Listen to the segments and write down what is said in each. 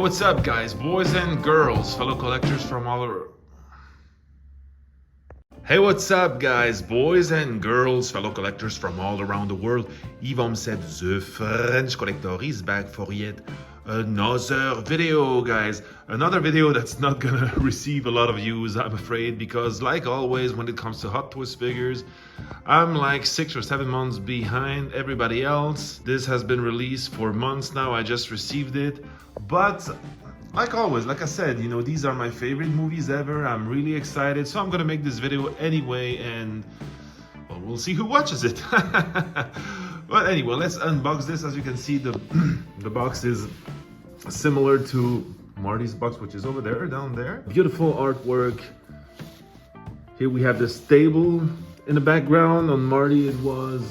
Hey, what's up, guys, boys and girls, fellow collectors from all over. Hey, what's up, guys, boys and girls, fellow collectors from all around the world. EMMETT, the French collector, is back for yet another video, guys. Another video that's not gonna receive a lot of views, I'm afraid, because like always, when it comes to Hot Toys figures, I'm like 6 or 7 months behind everybody else. This has been released for months now. I just received it, but like always, like I said, you know, these are my favorite movies ever. I'm really excited, so I'm gonna make this video anyway, and well, we'll see who watches it. But anyway, let's unbox this. As you can see, the box is similar to Marty's box, which is over there, down there. Beautiful artwork. Here we have this table in the background. On Marty, it was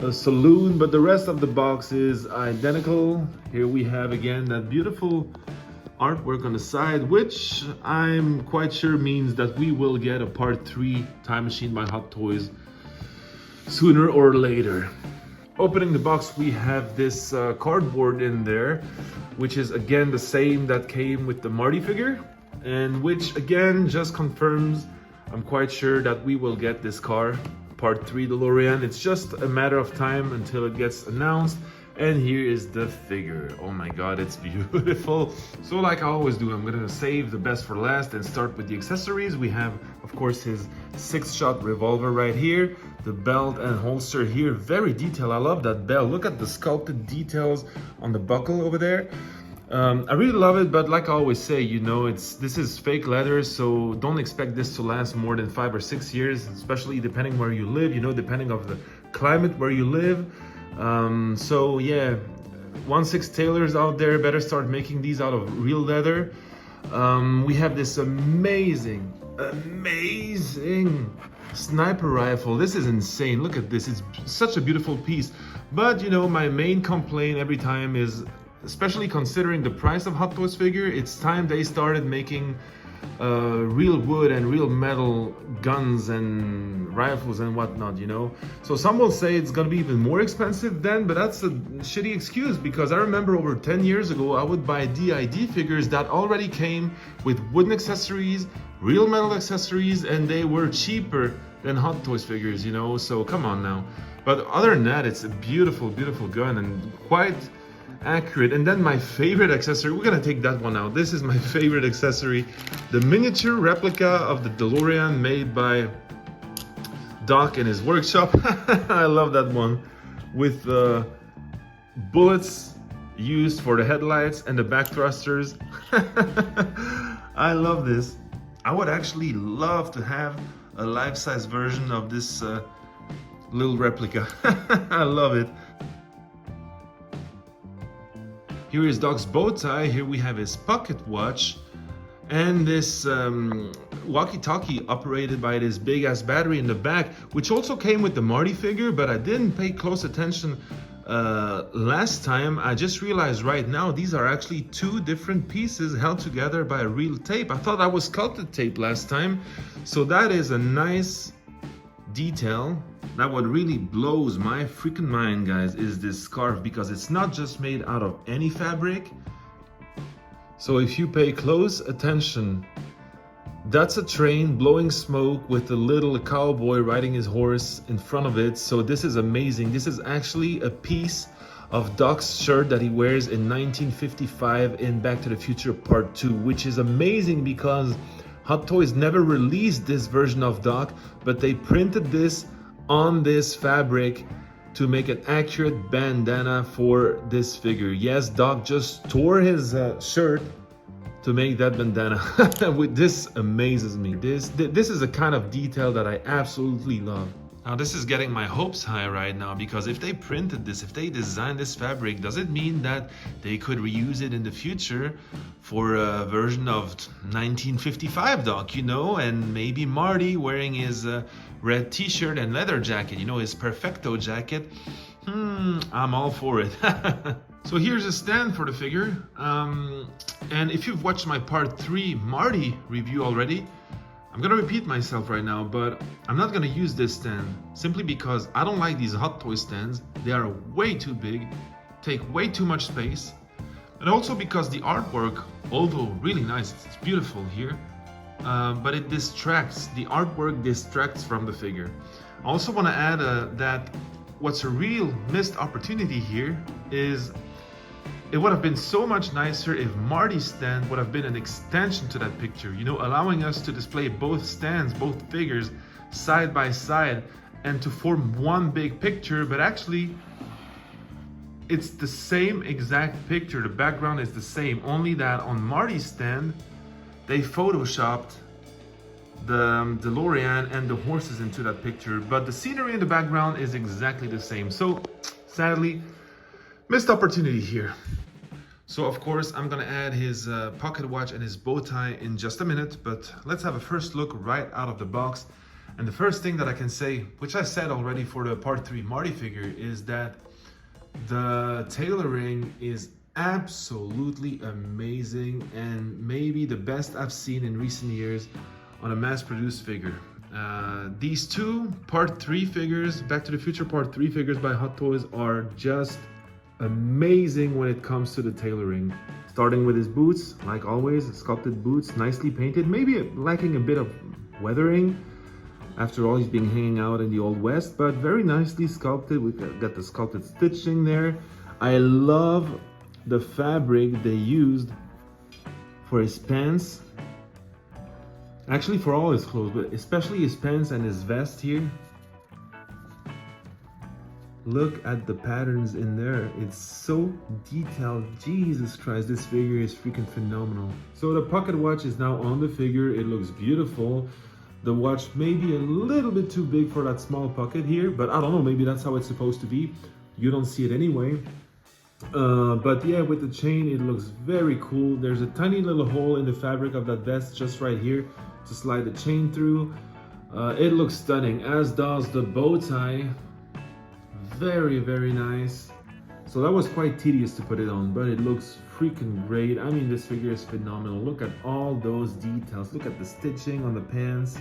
a saloon, but the rest of the box is identical. Here we have again that beautiful artwork on the side, which I'm quite sure means that we will get a part 3 Time Machine by Hot Toys sooner or later. Opening the box, we have this cardboard in there, which is again the same that came with the Marty figure, and which again just confirms, I'm quite sure that we will get this car, part 3 DeLorean. It's just a matter of time until it gets announced. And here is the figure. Oh my god, it's beautiful. So like I always do, I'm gonna save the best for last and start with the accessories. We have, of course, his 6-shot revolver right here, the belt and holster here, very detailed. I love that belt. Look at the sculpted details on the buckle over there. I really love it, but like I always say, you know, this is fake leather, so don't expect this to last more than 5 or 6 years, especially depending where you live, you know, depending on the climate where you live. So yeah, 1/6 tailors out there better start making these out of real leather. We have this amazing sniper rifle. This is insane. Look at this. It's such a beautiful piece. But you know, my main complaint every time is, especially considering the price of Hot Toys figure, it's time they started making real wood and real metal guns and rifles and whatnot, you know. So some will say it's gonna be even more expensive then, but that's a shitty excuse, because I remember over 10 years ago I would buy DID figures that already came with wooden accessories, real metal accessories, and they were cheaper than Hot Toys figures, you know. So come on now. But other than that, it's a beautiful gun and quite accurate. And then my favorite accessory, we're gonna take that one out. This is my favorite accessory, the miniature replica of the DeLorean made by Doc in his workshop. I love that one, with bullets used for the headlights and the back thrusters. I love this. I would actually love to have a life-size version of this little replica. I love it. Here is Doc's bow tie. Here we have his pocket watch and this walkie-talkie operated by this big-ass battery in the back, which also came with the Marty figure, but I didn't pay close attention last time. I just realized right now these are actually 2 different pieces held together by a real tape. I thought that was sculpted tape last time, so that is a nice detail. That what really blows my freaking mind, guys, is this scarf, because it's not just made out of any fabric. So if you pay close attention, that's a train blowing smoke with a little cowboy riding his horse in front of it. So this is amazing. This is actually a piece of Doc's shirt that he wears in 1955 in Back to the Future Part 2, which is amazing because Hot Toys never released this version of Doc, but they printed this on this fabric to make an accurate bandana for this figure. Yes, Doc just tore his shirt to make that bandana. This amazes me. This is a kind of detail that I absolutely love. Now this is getting my hopes high right now, because if they printed this, if they designed this fabric, does it mean that they could reuse it in the future for a version of 1955 Doc, you know, and maybe Marty wearing his red t-shirt and leather jacket, you know, his Perfecto jacket. I'm all for it. So here's a stand for the figure, and if you've watched my part 3 Marty review already, I'm gonna repeat myself right now, but I'm not gonna use this stand simply because I don't like these Hot Toy stands. They are way too big, take way too much space, And also because the artwork, although really nice, it's beautiful here, but it distracts, the artwork distracts from the figure. I also want to add that what's a real missed opportunity here is it would have been so much nicer if Marty's stand would have been an extension to that picture, you know, allowing us to display both stands, both figures, side by side, and to form one big picture, but actually it's the same exact picture. The background is the same, only that on Marty's stand, they photoshopped the DeLorean and the horses into that picture, but the scenery in the background is exactly the same. So sadly, missed opportunity here. So of course, I'm gonna add his pocket watch and his bow tie in just a minute, but let's have a first look right out of the box. And the first thing that I can say, which I said already for the Part 3 Marty figure, is that the tailoring is absolutely amazing and maybe the best I've seen in recent years on a mass-produced figure. These two Part 3 figures, Back to the Future Part 3 figures by Hot Toys, are just amazing when it comes to the tailoring. Starting with his boots, like always, sculpted boots, nicely painted, maybe lacking a bit of weathering. After all, he's been hanging out in the Old West, but very nicely sculpted. We've got the sculpted stitching there. I love the fabric they used for his pants. Actually, for all his clothes, but especially his pants and his vest here. Look at the patterns in there. It's so detailed. Jesus Christ, this figure is freaking phenomenal. So the pocket watch is now on the figure. It looks beautiful. The watch may be a little bit too big for that small pocket here, but I don't know, maybe that's how it's supposed to be. You don't see it anyway. But yeah, with the chain, it looks very cool. There's a tiny little hole in the fabric of that vest just right here to slide the chain through. It looks stunning, as does the bow tie. Very, very nice. So that was quite tedious to put it on, but it looks freaking great. I mean, this figure is phenomenal. Look at all those details. Look at the stitching on the pants.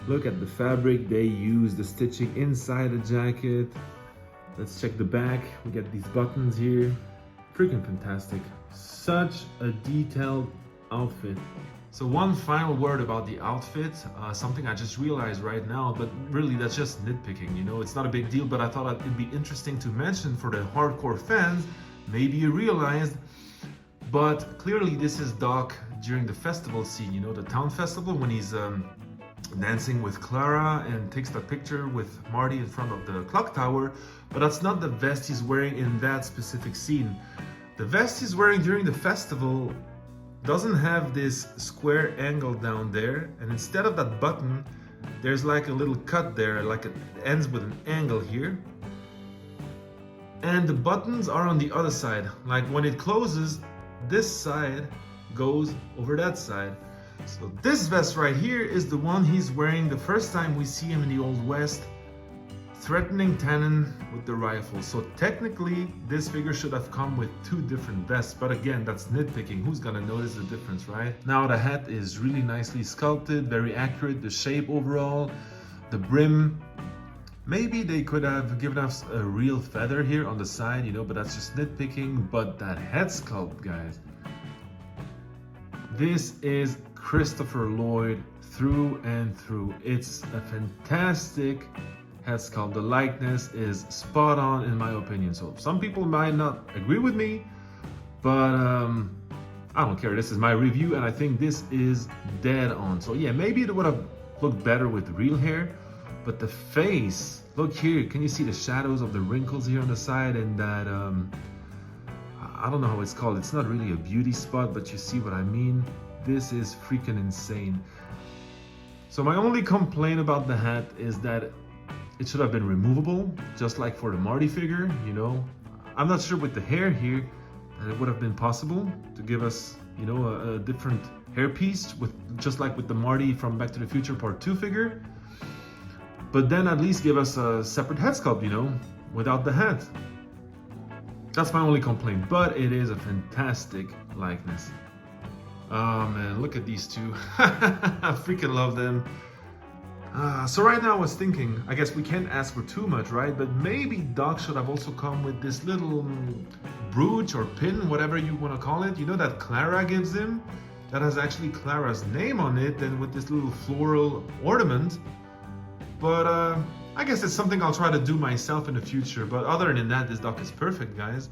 Look at the fabric they use, the stitching inside the jacket. Let's check the back. We get these buttons here. Freaking fantastic. Such a detailed outfit. So one final word about the outfit, something I just realized right now, but really that's just nitpicking, you know, it's not a big deal, but I thought it'd be interesting to mention for the hardcore fans. Maybe you realized, but clearly this is Doc during the festival scene, you know, the town festival, when he's dancing with Clara and takes that picture with Marty in front of the clock tower, but that's not the vest he's wearing in that specific scene. The vest he's wearing during the festival doesn't have this square angle down there, and instead of that button, there's like a little cut there, like it ends with an angle here. And the buttons are on the other side. Like when it closes, this side goes over that side. So this vest right here is the one he's wearing the first time we see him in the Old West, threatening Tannen with the rifle. So technically, this figure should have come with two different vests, but again, that's nitpicking. Who's gonna notice the difference, right? Now the hat is really nicely sculpted, very accurate, the shape overall, the brim. Maybe they could have given us a real feather here on the side, you know, but that's just nitpicking. But that head sculpt, guys, this is Christopher Lloyd through and through. It's a fantastic head sculpt. The likeness is spot on in my opinion. So some people might not agree with me, but I don't care. This is my review and I think this is dead on. So yeah, maybe it would have looked better with real hair, but the face, look here, can you see the shadows of the wrinkles here on the side and that, I don't know how it's called. It's not really a beauty spot, but you see what I mean. This is freaking insane. So my only complaint about the hat is that it should have been removable, just like for the Marty figure, you know. I'm not sure with the hair here that it would have been possible to give us, you know, a different hairpiece, with just like with the Marty from Back to the Future Part 2 figure. But then at least give us a separate head sculpt, you know, without the hat. That's my only complaint, but it is a fantastic likeness. Oh man, look at these two. I freaking love them. So right now I was thinking, I guess we can't ask for too much, right? But maybe Doc should have also come with this little brooch or pin, whatever you want to call it, you know, that Clara gives him, that has actually Clara's name on it, and with this little floral ornament. But I guess it's something I'll try to do myself in the future. But other than that, this dock is perfect, guys.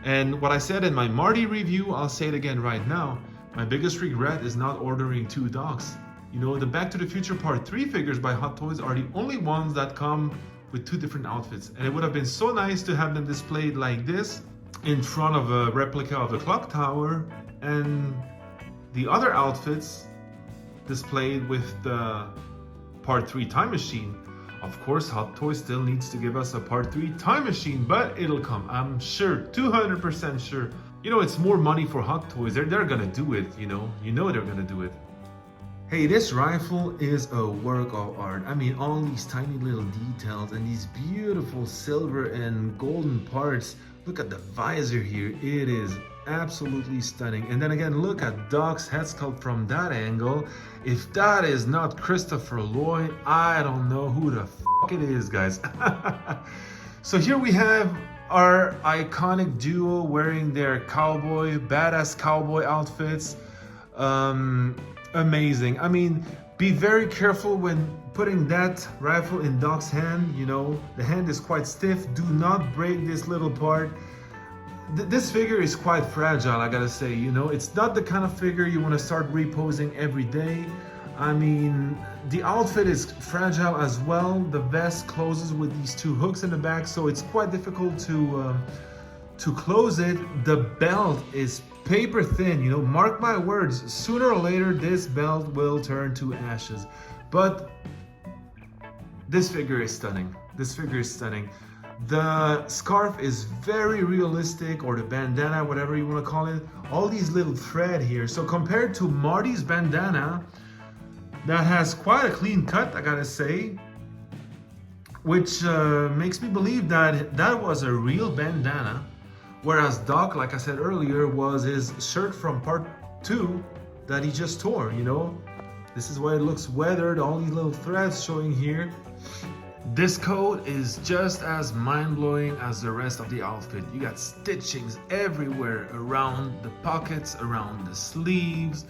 And what I said in my Marty review, I'll say it again right now. My biggest regret is not ordering 2 docks. You know, the Back to the Future Part 3 figures by Hot Toys are the only ones that come with 2 different outfits. And it would have been so nice to have them displayed like this in front of a replica of the clock tower, and the other outfits displayed with the Part 3 time machine. Of course, Hot Toys still needs to give us a Part 3 time machine, but it'll come. I'm sure, 200% sure. You know, it's more money for Hot Toys. They're gonna do it, you know. You know they're gonna do it. Hey, this rifle is a work of art. I mean, all these tiny little details and these beautiful silver and golden parts. Look at the visor here. It is absolutely stunning. And then again, look at Doc's head sculpt from that angle. If that is not Christopher Lloyd, I don't know who the fuck it is, guys. So here we have our iconic duo wearing their badass cowboy outfits. Amazing. I mean, be very careful when putting that rifle in Doc's hand. You know, the hand is quite stiff. Do not break this little part. This figure is quite fragile, I gotta say. You know, it's not the kind of figure you want to start reposing every day. I mean, the outfit is fragile as well. The vest closes with these 2 hooks in the back, so it's quite difficult to close it. The belt is paper thin, you know, mark my words, sooner or later this belt will turn to ashes. But this figure is stunning. This figure is stunning. The scarf is very realistic, or the bandana, whatever you want to call it. All these little thread here. So compared to Marty's bandana, that has quite a clean cut, I gotta say, which makes me believe that that was a real bandana. Whereas Doc, like I said earlier, was his shirt from Part 2 that he just tore, you know? This is why it looks weathered, all these little threads showing here. This coat is just as mind-blowing as the rest of the outfit. You got stitchings everywhere, around the pockets, around the sleeves,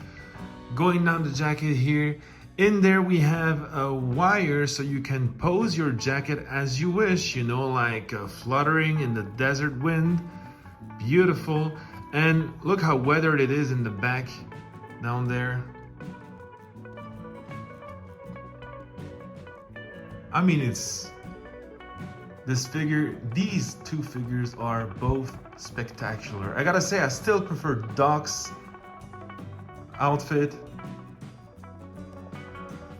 going down the jacket here. In there we have a wire so you can pose your jacket as you wish, you know, like fluttering in the desert wind. Beautiful. And look how weathered it is in the back down there. I mean, these 2 figures are both spectacular. I gotta say, I still prefer Doc's outfit.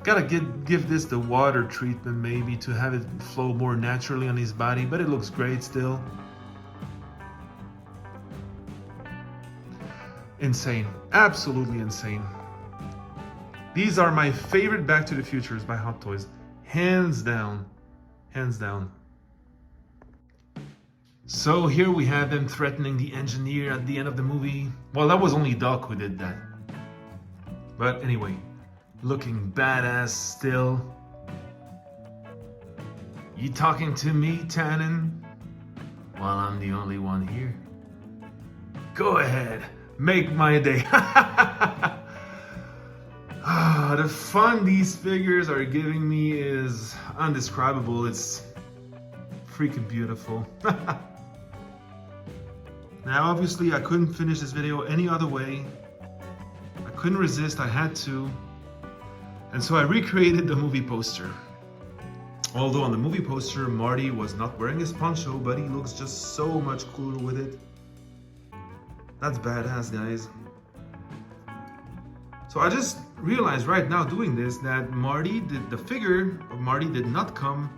Gotta give this the water treatment maybe to have it flow more naturally on his body, but it looks great still. Insane, absolutely insane. These are my favorite Back to the Futures by Hot Toys, hands down, hands down. So here we have them threatening the engineer at the end of the movie. Well, that was only Doc who did that. But anyway, looking badass still. You talking to me, Tannen? Well, I'm the only one here. Go ahead. Make my day. The fun these figures are giving me is undescribable. It's freaking beautiful. Now, obviously, I couldn't finish this video any other way. I couldn't resist, I had to. And so I recreated the movie poster. Although on the movie poster, Marty was not wearing his poncho, but he looks just so much cooler with it. That's badass, guys. So I just realized right now doing this that the figure of Marty did not come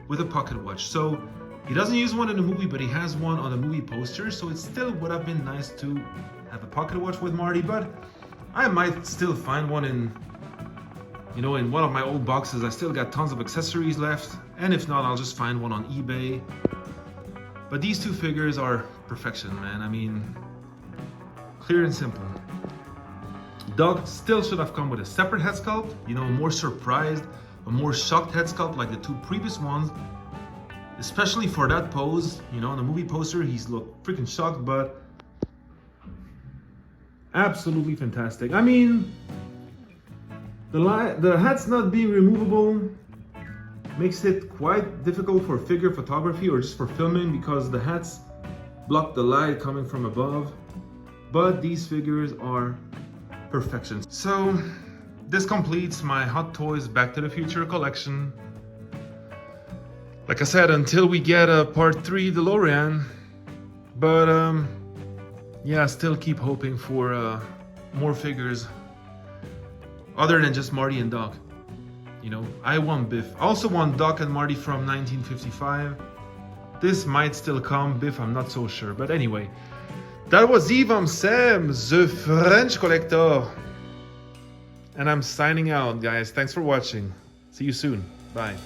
with a pocket watch. So he doesn't use one in the movie, but he has one on the movie poster. So it still would have been nice to have a pocket watch with Marty, but I might still find one in one of my old boxes. I still got tons of accessories left. And if not, I'll just find one on eBay. But these 2 figures are perfection, man. I mean, clear and simple. Doug still should have come with a separate head sculpt, a more surprised, a more shocked head sculpt like the 2 previous ones. especially for that pose. You know, in the movie poster, he's looked freaking shocked, but absolutely fantastic. I mean, the hat's not being removable makes it quite difficult for figure photography or just for filming because the hats block the light coming from above. But these figures are perfection. So this completes my Hot Toys Back to the Future collection. Like I said, until we get a part 3 DeLorean. But yeah, I still keep hoping for more figures other than just Marty and Doc. You know, I want Biff. I also want Doc and Marty from 1955. This might still come, Biff, I'm not so sure. But anyway, that was EMMETT, the French collector. And I'm signing out, guys. Thanks for watching. See you soon. Bye.